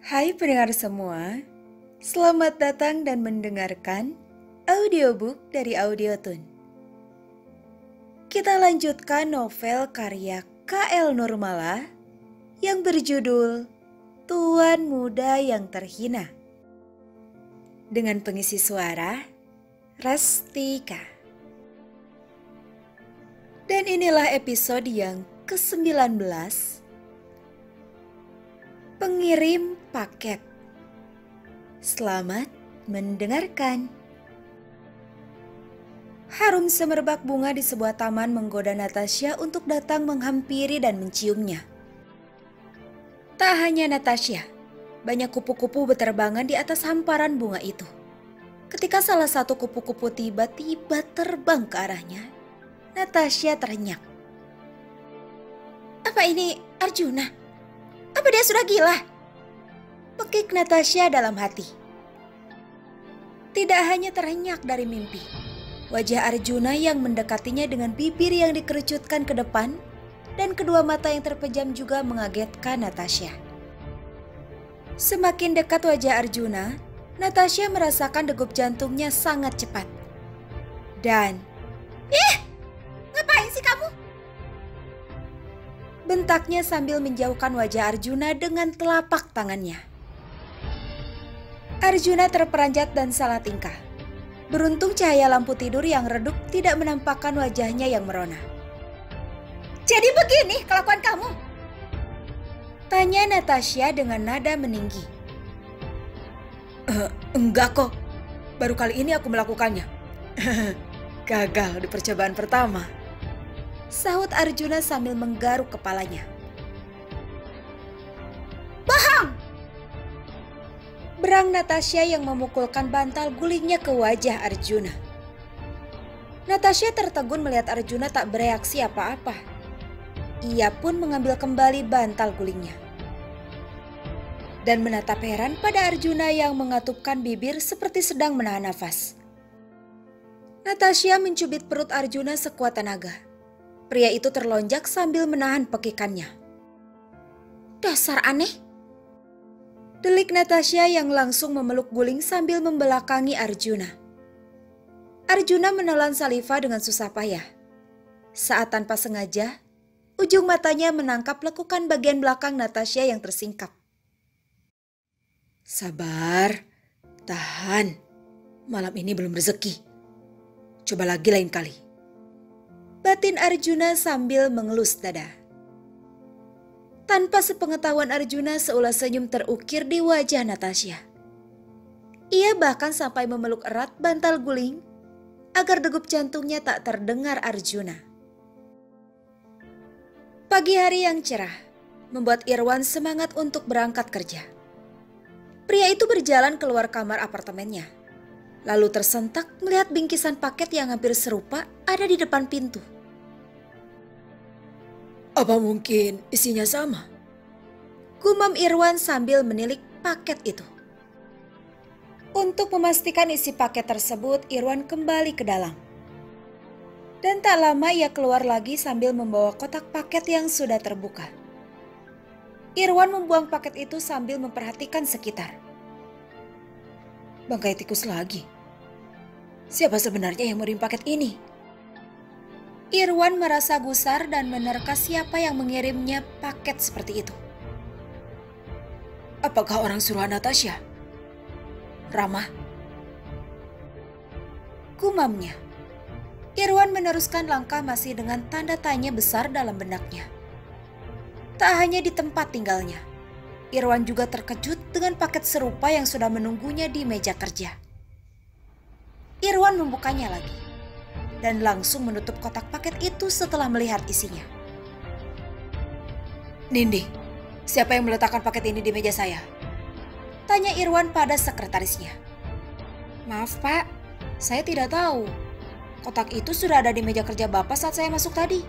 Hai pendengar semua, selamat datang dan mendengarkan audiobook dari Audiotune. Kita lanjutkan novel karya K.L. Nurmala yang berjudul Tuan Muda yang Terhina. Dengan pengisi suara Rastika. Dan inilah episode yang ke-19, Pengirim Paket. Selamat mendengarkan. Harum semerbak bunga di sebuah taman menggoda Natasha untuk datang menghampiri dan menciumnya. Tak hanya Natasha, banyak kupu-kupu berterbangan di atas hamparan bunga itu. Ketika salah satu kupu-kupu tiba-tiba terbang ke arahnya, Natasha terenyak. Apa ini Arjuna? Apa dia sudah gila? Pekik Natasha dalam hati. Tidak hanya terenyak dari mimpi, wajah Arjuna yang mendekatinya dengan bibir yang dikerucutkan ke depan dan kedua mata yang terpejam juga mengagetkan Natasha. Semakin dekat wajah Arjuna, Natasha merasakan degup jantungnya sangat cepat. Dan, ngapain sih kamu? Bentaknya sambil menjauhkan wajah Arjuna dengan telapak tangannya. Arjuna terperanjat dan salah tingkah. Beruntung cahaya lampu tidur yang redup tidak menampakkan wajahnya yang merona. Jadi begini kelakuan kamu? Tanya Natasha dengan nada meninggi. Enggak kok, baru kali ini aku melakukannya. Gagal di percobaan pertama. Sahut Arjuna sambil menggaruk kepalanya. Bohong! Berang Natasha yang memukulkan bantal gulingnya ke wajah Arjuna. Natasha tertegun melihat Arjuna tak bereaksi apa-apa. Ia pun mengambil kembali bantal gulingnya. Dan menatap heran pada Arjuna yang mengatupkan bibir seperti sedang menahan nafas. Natasha mencubit perut Arjuna sekuat tenaga. Pria itu terlonjak sambil menahan pekikannya. Dasar aneh. Delik Natasha yang langsung memeluk guling sambil membelakangi Arjuna. Arjuna menelan saliva dengan susah payah. Saat tanpa sengaja, ujung matanya menangkap lekukan bagian belakang Natasha yang tersingkap. Sabar, tahan. Malam ini belum rezeki. Coba lagi lain kali. Batin Arjuna sambil mengelus dada. Tanpa sepengetahuan Arjuna, seulas senyum terukir di wajah Natasha. Ia bahkan sampai memeluk erat bantal guling agar degup jantungnya tak terdengar Arjuna. Pagi hari yang cerah membuat Irwan semangat untuk berangkat kerja. Pria itu berjalan keluar kamar apartemennya, lalu tersentak melihat bingkisan paket yang hampir serupa ada di depan pintu. Apa mungkin isinya sama? Gumam Irwan sambil menilik paket itu. Untuk memastikan isi paket tersebut, Irwan kembali ke dalam. Dan tak lama ia keluar lagi sambil membawa kotak paket yang sudah terbuka. Irwan membuang paket itu sambil memperhatikan sekitar. Bangkai tikus lagi. Siapa sebenarnya yang mengirim paket ini? Irwan merasa gusar dan menerka siapa yang mengirimnya paket seperti itu. Apakah orang suruhan Natasha? Rama? Gumamnya. Irwan meneruskan langkah masih dengan tanda tanya besar dalam benaknya. Tak hanya di tempat tinggalnya, Irwan juga terkejut dengan paket serupa yang sudah menunggunya di meja kerja. Irwan membukanya lagi dan langsung menutup kotak paket itu setelah melihat isinya. Nindi, siapa yang meletakkan paket ini di meja saya? Tanya Irwan pada sekretarisnya. Maaf Pak, saya tidak tahu. Kotak itu sudah ada di meja kerja Bapak saat saya masuk tadi.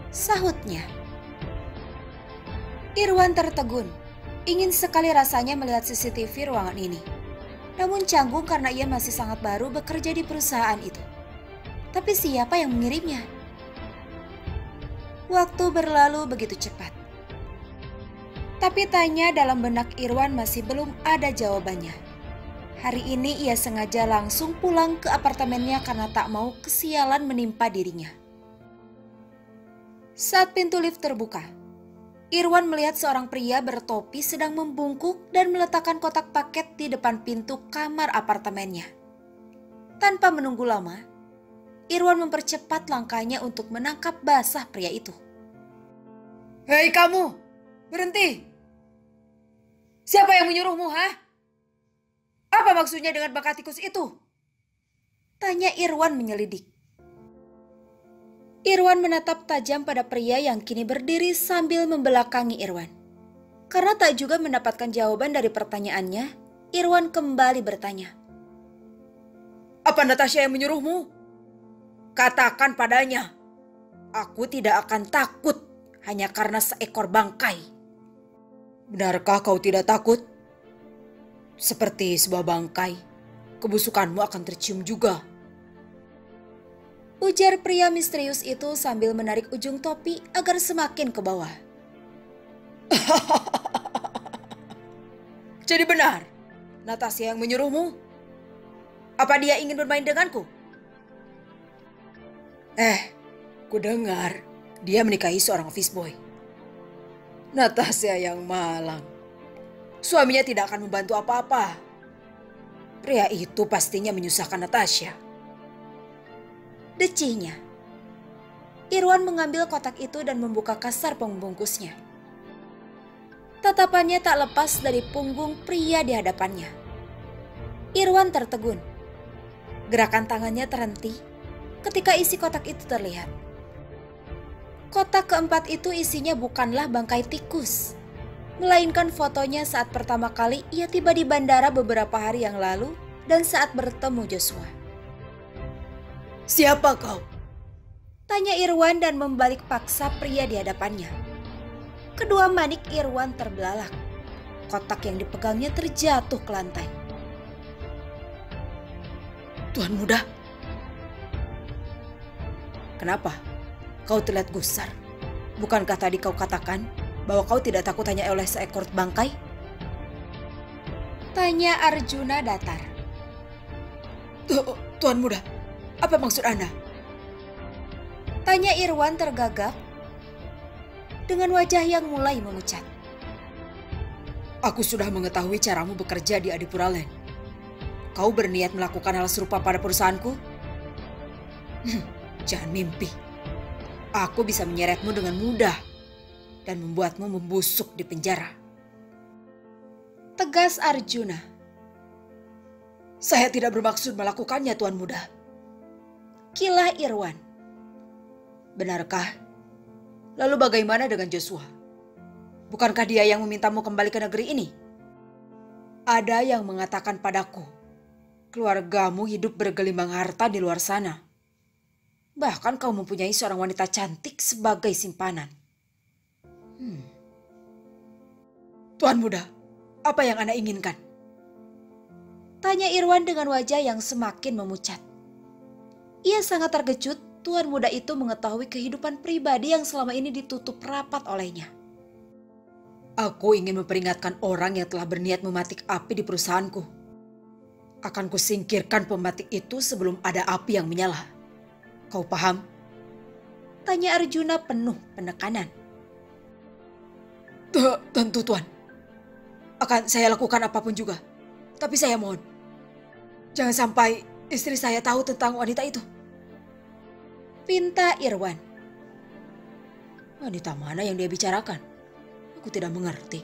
Sahutnya. Irwan tertegun. Ingin sekali rasanya melihat CCTV ruangan ini. Namun canggung karena ia masih sangat baru bekerja di perusahaan itu. Tapi siapa yang mengirimnya? Waktu berlalu begitu cepat. Tapi tanya dalam benak Irwan masih belum ada jawabannya. Hari ini ia sengaja langsung pulang ke apartemennya karena tak mau kesialan menimpa dirinya. Saat pintu lift terbuka, Irwan melihat seorang pria bertopi sedang membungkuk dan meletakkan kotak paket di depan pintu kamar apartemennya. Tanpa menunggu lama, Irwan mempercepat langkahnya untuk menangkap basah pria itu. "Hei kamu, berhenti! Siapa yang menyuruhmu, ha? Apa maksudnya dengan bakat tikus itu?" Tanya Irwan menyelidik. Irwan menatap tajam pada pria yang kini berdiri sambil membelakangi Irwan. Karena tak juga mendapatkan jawaban dari pertanyaannya, Irwan kembali bertanya. "Apa Natasha yang menyuruhmu? Katakan padanya, aku tidak akan takut hanya karena seekor bangkai." "Benarkah kau tidak takut? Seperti sebuah bangkai, kebusukanmu akan tercium juga," ujar pria misterius itu sambil menarik ujung topi agar semakin ke bawah. "Jadi benar, Natasha yang menyuruhmu? Apa dia ingin bermain denganku?" Ku dengar dia menikahi seorang office boy. Natasha yang malang. Suaminya tidak akan membantu apa-apa. Pria itu pastinya menyusahkan Natasha. Decihnya. Irwan mengambil kotak itu dan membuka kasar pembungkusnya. Tatapannya tak lepas dari punggung pria di hadapannya. Irwan tertegun. Gerakan tangannya terhenti ketika isi kotak itu terlihat. Kotak keempat itu isinya bukanlah bangkai tikus, melainkan fotonya saat pertama kali ia tiba di bandara beberapa hari yang lalu dan saat bertemu Joshua. "Siapa kau?" tanya Irwan dan membalik paksa pria di hadapannya. Kedua manik Irwan terbelalak. Kotak yang dipegangnya terjatuh ke lantai. "Tuan muda." "Kenapa? Kau terlihat gusar. Bukankah tadi kau katakan bahwa kau tidak takut hanya oleh seekor bangkai?" tanya Arjuna datar. Tuan muda, apa maksud Anda?" tanya Irwan tergagap dengan wajah yang mulai memucat. "Aku sudah mengetahui caramu bekerja di Adipura Land. Kau berniat melakukan hal serupa pada perusahaanku? Jangan mimpi. Aku bisa menyeretmu dengan mudah dan membuatmu membusuk di penjara," tegas Arjuna. "Saya tidak bermaksud melakukannya, Tuan Muda," kilah Irwan. "Benarkah? Lalu bagaimana dengan Joshua? Bukankah dia yang memintamu kembali ke negeri ini? Ada yang mengatakan padaku, keluargamu hidup bergelimbang harta di luar sana. Bahkan kau mempunyai seorang wanita cantik sebagai simpanan. Tuan muda, apa yang Anda inginkan?" tanya Irwan dengan wajah yang semakin memucat. Ia sangat terkejut tuan muda itu mengetahui kehidupan pribadi yang selama ini ditutup rapat olehnya. "Aku ingin memperingatkan orang yang telah berniat mematik api di perusahaanku. Akan kusingkirkan pematik itu sebelum ada api yang menyala. Kau paham?" tanya Arjuna penuh penekanan. Tentu Tuan. Akan saya lakukan apapun juga. Tapi saya mohon, jangan sampai istri saya tahu tentang wanita itu," pinta Irwan. "Wanita mana yang dia bicarakan? Aku tidak mengerti.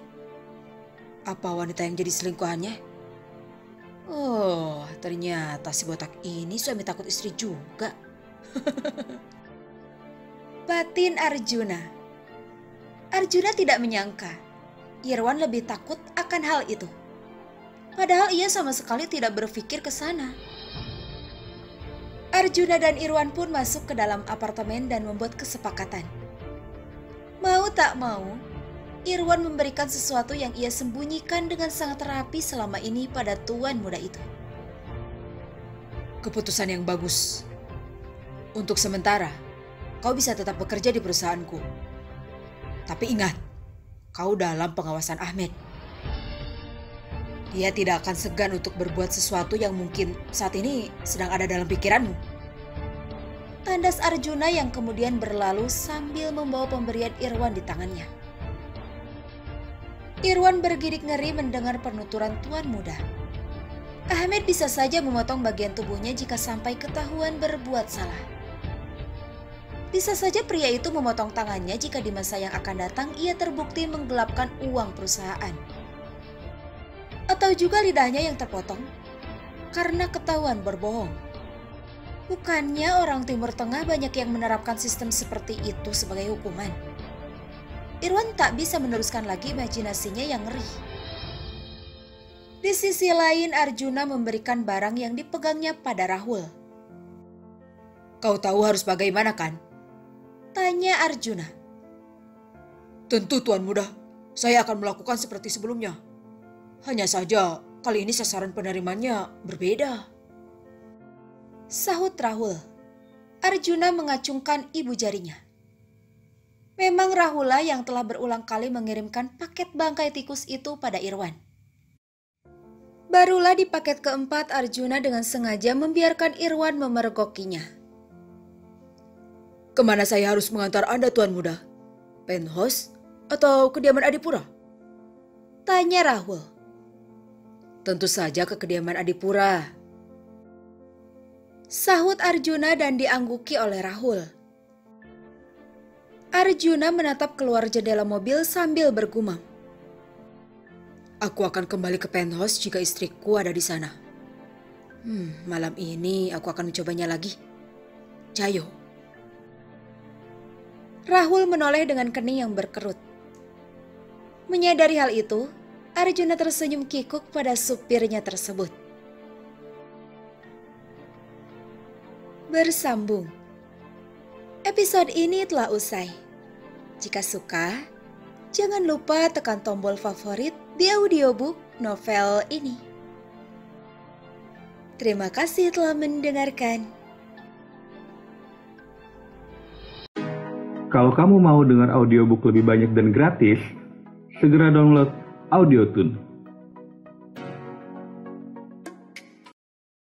Apa wanita yang jadi selingkuhannya? Oh, ternyata si botak ini suami takut istri juga." Batin Arjuna. Arjuna tidak menyangka Irwan lebih takut akan hal itu. Padahal ia sama sekali tidak berpikir ke sana. Arjuna dan Irwan pun masuk ke dalam apartemen dan membuat kesepakatan. Mau tak mau, Irwan memberikan sesuatu yang ia sembunyikan dengan sangat rapi selama ini pada tuan muda itu. "Keputusan yang bagus. Untuk sementara, kau bisa tetap bekerja di perusahaanku. Tapi ingat, kau dalam pengawasan Ahmed. Dia tidak akan segan untuk berbuat sesuatu yang mungkin saat ini sedang ada dalam pikiranmu. Tandas Arjuna yang kemudian berlalu sambil membawa pemberian Irwan di tangannya. Irwan bergidik ngeri mendengar penuturan tuan muda. Ahmed bisa saja memotong bagian tubuhnya jika sampai ketahuan berbuat salah. Bisa saja pria itu memotong tangannya jika di masa yang akan datang ia terbukti menggelapkan uang perusahaan. Atau juga lidahnya yang terpotong karena ketahuan berbohong. Bukannya orang Timur Tengah banyak yang menerapkan sistem seperti itu sebagai hukuman. Irwan tak bisa meneruskan lagi imajinasinya yang ngeri. Di sisi lain Arjuna memberikan barang yang dipegangnya pada Rahul. Kau tahu harus bagaimana kan? Tanya Arjuna. Tentu Tuan Muda, saya akan melakukan seperti sebelumnya. Hanya saja kali ini sasaran penerimanya berbeda. Sahut Rahul. Arjuna mengacungkan ibu jarinya. Memang Rahula yang telah berulang kali mengirimkan paket bangkai tikus itu pada Irwan. Barulah di paket keempat Arjuna dengan sengaja membiarkan Irwan memergokinya. Kemana saya harus mengantar Anda Tuan Muda? Penthouse atau kediaman Adipura? Tanya Rahul. Tentu saja ke kediaman Adipura. Sahut Arjuna dan diangguki oleh Rahul. Arjuna menatap keluar jendela mobil sambil bergumam. Aku akan kembali ke penthouse jika istriku ada di sana. Malam ini aku akan mencobanya lagi. Cayo. Rahul menoleh dengan kening yang berkerut. Menyadari hal itu, Arjuna tersenyum kikuk pada supirnya tersebut. Bersambung. Episode ini telah usai. Jika suka, jangan lupa tekan tombol favorit di audiobook novel ini. Terima kasih telah mendengarkan. Kalau kamu mau dengar audiobook lebih banyak dan gratis, segera download Audiotune.